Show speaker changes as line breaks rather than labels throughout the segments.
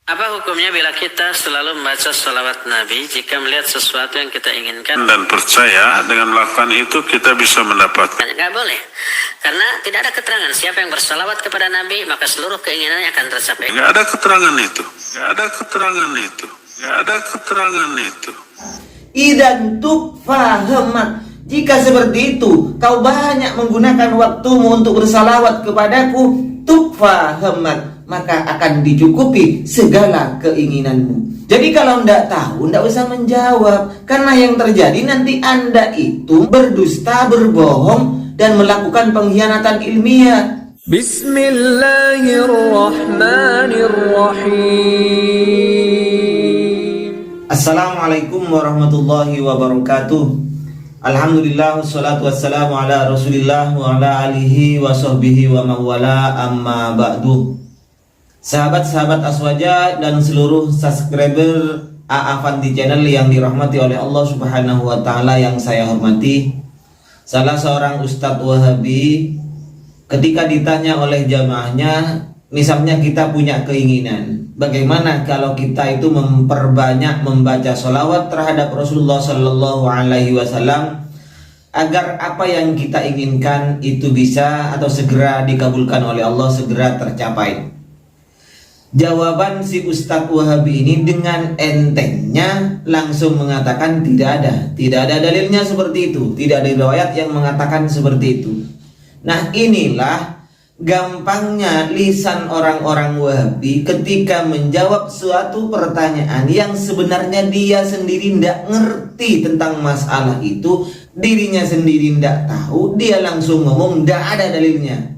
Apa hukumnya bila kita selalu membaca salawat Nabi jika melihat sesuatu yang kita inginkan
dan percaya dengan melakukan itu kita bisa mendapatkan?
Nggak boleh, karena tidak ada keterangan siapa yang bersalawat kepada Nabi maka seluruh keinginannya akan tercapai.
Nggak ada keterangan itu. Nggak ada keterangan itu. Nggak ada keterangan itu.
Idan tukfahamat. Jika seperti itu, kau banyak menggunakan waktumu untuk bersalawat kepadaku, tukfahamat, maka akan dicukupi segala keinginanmu. Jadi kalau ndak tahu, ndak usah menjawab, karena yang terjadi nanti Anda itu berdusta, berbohong, dan melakukan pengkhianatan ilmiah.
Bismillahirrahmanirrahim.
Assalamualaikum warahmatullahi wabarakatuh. Alhamdulillah, wassalatu wassalamu ala rasulillah wa ala alihi wa sahbihi wa mawala, amma ba'du. Sahabat-sahabat Aswaja dan seluruh subscriber AA Fanti Channel yang dirahmati oleh Allah subhanahu wa ta'ala yang saya hormati, salah seorang Ustadz Wahabi ketika ditanya oleh jamaahnya, misalnya kita punya keinginan, bagaimana kalau kita itu memperbanyak membaca sholawat terhadap Rasulullah Sallallahu Alaihi Wasallam agar apa yang kita inginkan itu bisa atau segera dikabulkan oleh Allah, segera tercapai. Jawaban si Ustadz Wahabi ini dengan entengnya langsung mengatakan tidak ada dalilnya seperti itu, tidak ada riwayat yang mengatakan seperti itu. Nah, inilah gampangnya lisan orang-orang Wahabi ketika menjawab suatu pertanyaan yang sebenarnya dia sendiri tidak ngerti tentang masalah itu, dirinya sendiri tidak tahu, dia langsung ngomong tidak ada dalilnya.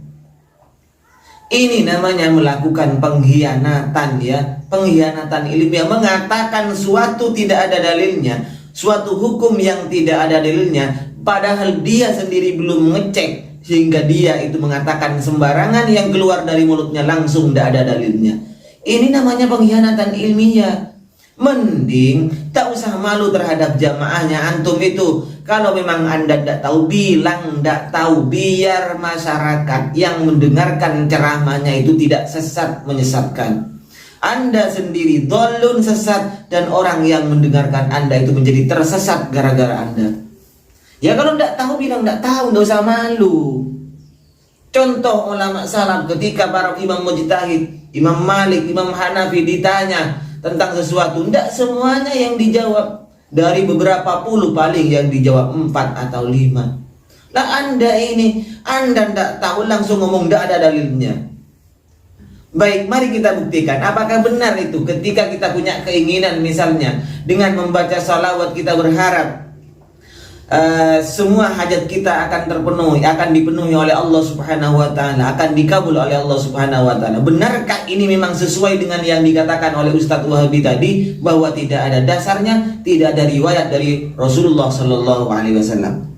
Ini namanya melakukan pengkhianatan, ya, pengkhianatan ilmiah, mengatakan suatu tidak ada dalilnya, suatu hukum yang tidak ada dalilnya, padahal dia sendiri belum ngecek, sehingga dia itu mengatakan sembarangan yang keluar dari mulutnya langsung tidak ada dalilnya. Ini namanya pengkhianatan ilmiah. Mending tak usah malu terhadap jamaahnya antum itu. Kalau memang Anda tidak tahu, bilang tidak tahu, biar masyarakat yang mendengarkan ceramahnya itu tidak sesat menyesatkan. Anda sendiri dolun sesat, dan orang yang mendengarkan Anda itu menjadi tersesat gara-gara Anda. Ya kalau tidak tahu bilang tidak tahu, tidak usah malu. Contoh ulama salaf ketika para imam mujtahid, Imam Malik, Imam Hanafi ditanya tentang sesuatu, tidak semuanya yang dijawab. Dari beberapa puluh paling yang dijawab 4 atau 5. Lah Anda ini, Anda tidak tahu langsung ngomong tidak ada dalilnya. Baik, mari kita buktikan apakah benar itu ketika kita punya keinginan, misalnya dengan membaca salawat kita berharap semua hajat kita akan terpenuhi, akan dipenuhi oleh Allah Subhanahu wa ta'ala, akan dikabul oleh Allah Subhanahu wa ta'ala. Benarkah ini memang sesuai dengan yang dikatakan oleh Ustadz Wahabi tadi, bahwa tidak ada dasarnya, tidak ada riwayat dari Rasulullah Sallallahu Alaihi Wasallam?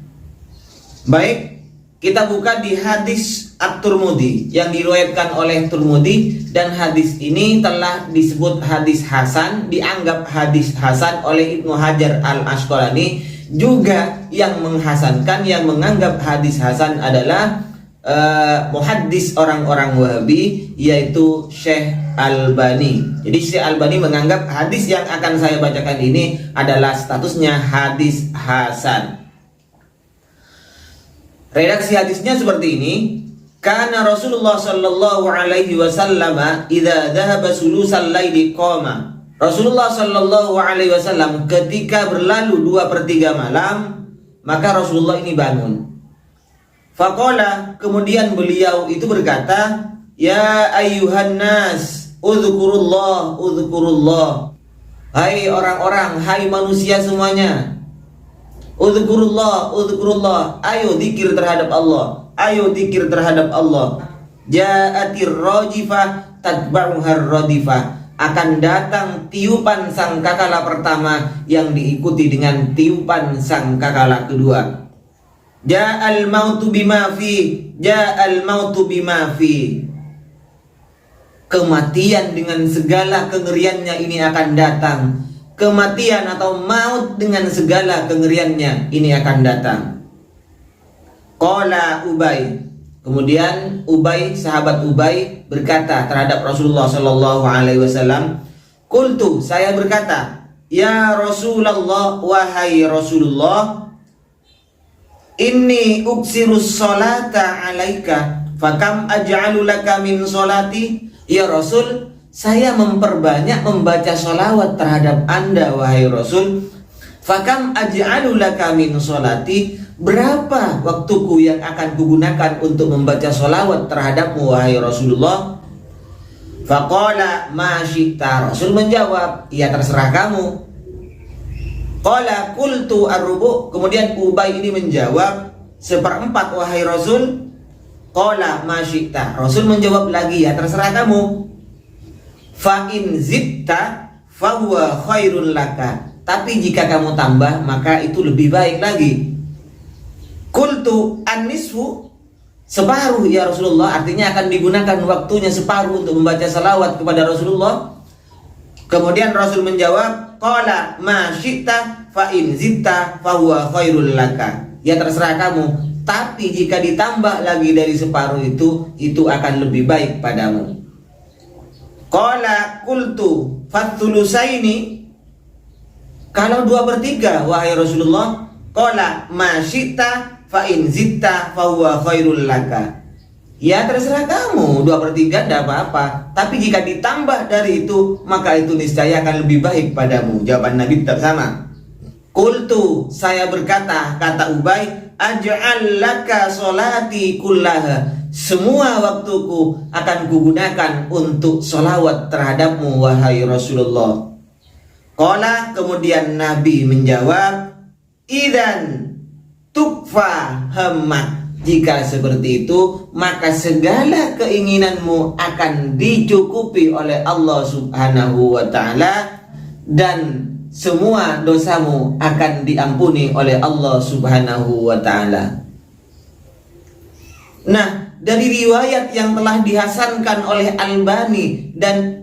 Baik, kita buka di hadis At-Tirmidzi yang diriwayatkan oleh Tirmidzi, dan hadis ini telah disebut hadis hasan, dianggap hadis hasan oleh Ibnu Hajar Al-Asqalani. Juga yang menghasankan, yang menganggap hadis hasan adalah muhaddis orang-orang Wahabi, yaitu Syekh Albani. Jadi Syekh Albani menganggap hadis yang akan saya bacakan ini adalah statusnya hadis hasan. Redaksi hadisnya seperti ini. Karena Rasulullah Sallallahu Alaihi Wasallam idza dhahaba sulusal laili qama. Rasulullah Sallallahu Alaihi Wasallam ketika berlalu 2/3 malam, maka Rasulullah ini bangun. Faqala, kemudian beliau itu berkata, ya ayyuhan nas, udzukurullah, udzukurullah. Hai orang-orang, hai manusia semuanya. Udzukurullah, udzukurullah. Ayo zikir terhadap Allah. Ayo zikir terhadap Allah. Ja'atir rajifah tatba'uhar radifah. Akan datang tiupan sangkakala pertama yang diikuti dengan tiupan sangkakala kedua. Ja'al mautu bima fi, ja'al mautu bima fi. Kematian dengan segala kengeriannya ini akan datang. Kematian atau maut dengan segala kengeriannya ini akan datang. Qala Ubay. Kemudian Ubay, sahabat Ubay berkata terhadap Rasulullah Sallallahu Alaihi Wasallam, Qultu, saya berkata, ya Rasulullah, wahai Rasulullah, inni uksirus salata alaika, fakam aj'alu laka min salati. Ya Rasul, saya memperbanyak membaca sholawat terhadap Anda, wahai Rasul. Fakam aj'alu laka min salati, berapa waktuku yang akan kugunakan untuk membaca sholawat terhadapmu, wahai Rasulullah? Faqala ma syi'ta, Rasul menjawab, ya terserah kamu. Qala qultu ar-rubu', kemudian Ubay ini menjawab, 1/4 wahai Rasul. Qala ma syi'ta, Rasul menjawab lagi, ya terserah kamu. Fa in zidta fa huwa khairun laka, tapi jika kamu tambah maka itu lebih baik lagi. Qultu an-nisfu, separuh ya Rasulullah, artinya akan digunakan waktunya separuh untuk membaca salawat kepada Rasulullah. Kemudian Rasul menjawab, qala ma syi'ta fa in zidta fa huwa khairul laka, ya terserah kamu, tapi jika ditambah lagi dari separuh itu akan lebih baik padamu. Qala qultu fathulusaini, kalau 2/3 wahai Rasulullah. Qala ma syi'ta fa in zitta fa huwa khairul laka, ya terserah kamu, 2/3 tidak apa-apa, tapi jika ditambah dari itu maka itu niscaya akan lebih baik padamu. Jawaban Nabi tetap sama. Qultu, saya berkata, kata Ubay, aj'al laka sholati kullaha, semua waktuku akan kugunakan untuk sholawat terhadapmu, wahai Rasulullah. Qala, kemudian Nabi menjawab, idzan tukfa hammak, jika seperti itu maka segala keinginanmu akan dicukupi oleh Allah Subhanahu wa ta'ala, dan semua dosamu akan diampuni oleh Allah Subhanahu wa ta'ala. Nah, dari riwayat yang telah dihasankan oleh Albani dan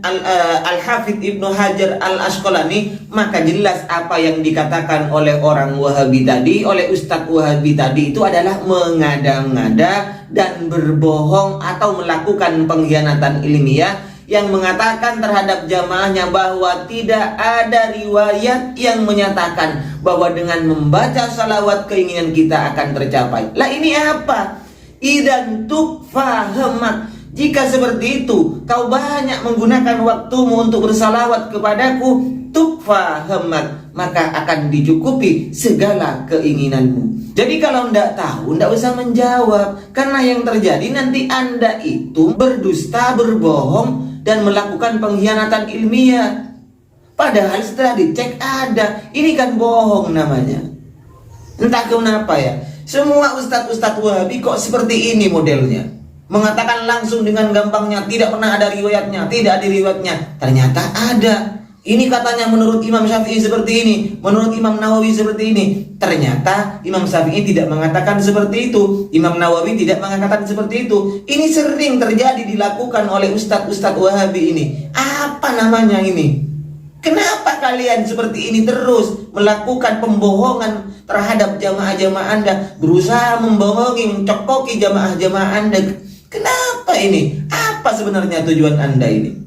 Al-Hafidh Ibnu Hajar Al-Asqalani, maka jelas apa yang dikatakan oleh orang Wahabi tadi, oleh Ustadz Wahabi tadi, itu adalah mengada-ngada dan berbohong atau melakukan pengkhianatan ilmiah, yang mengatakan terhadap jamaahnya bahwa tidak ada riwayat yang menyatakan bahwa dengan membaca salawat keinginan kita akan tercapai. Lah ini apa? Idan tukfa hammak, jika seperti itu kau banyak menggunakan waktumu untuk bersalawat kepadaku, tukfa hammak, maka akan dicukupi segala keinginanmu. Jadi kalau tidak tahu, tidak usah menjawab, karena yang terjadi nanti Anda itu berdusta, berbohong, dan melakukan pengkhianatan ilmiah. Padahal setelah dicek ada, ini kan bohong namanya. Entah kenapa ya, semua ustadz-ustadz Wahabi kok seperti ini modelnya, mengatakan langsung dengan gampangnya, tidak pernah ada riwayatnya, tidak ada riwayatnya. Ternyata ada. Ini katanya menurut Imam Syafi'i seperti ini, menurut Imam Nawawi seperti ini. Ternyata Imam Syafi'i tidak mengatakan seperti itu, Imam Nawawi tidak mengatakan seperti itu. Ini sering terjadi dilakukan oleh ustadz-ustadz Wahabi ini. Apa namanya ini? Kenapa kalian seperti ini terus melakukan pembohongan terhadap jamaah-jamaah Anda, berusaha membohongi, mencokoki jamaah-jamaah Anda? Kenapa ini? Apa sebenarnya tujuan Anda ini?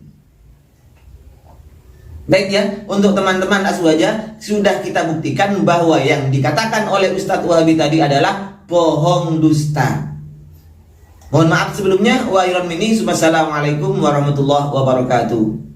Baik ya, untuk teman-teman Aswaja, sudah kita buktikan bahwa yang dikatakan oleh Ustadz Wahabi tadi adalah bohong dusta. Mohon maaf sebelumnya. Wa ilal mini. Wassalamualaikum warahmatullahi wabarakatuh.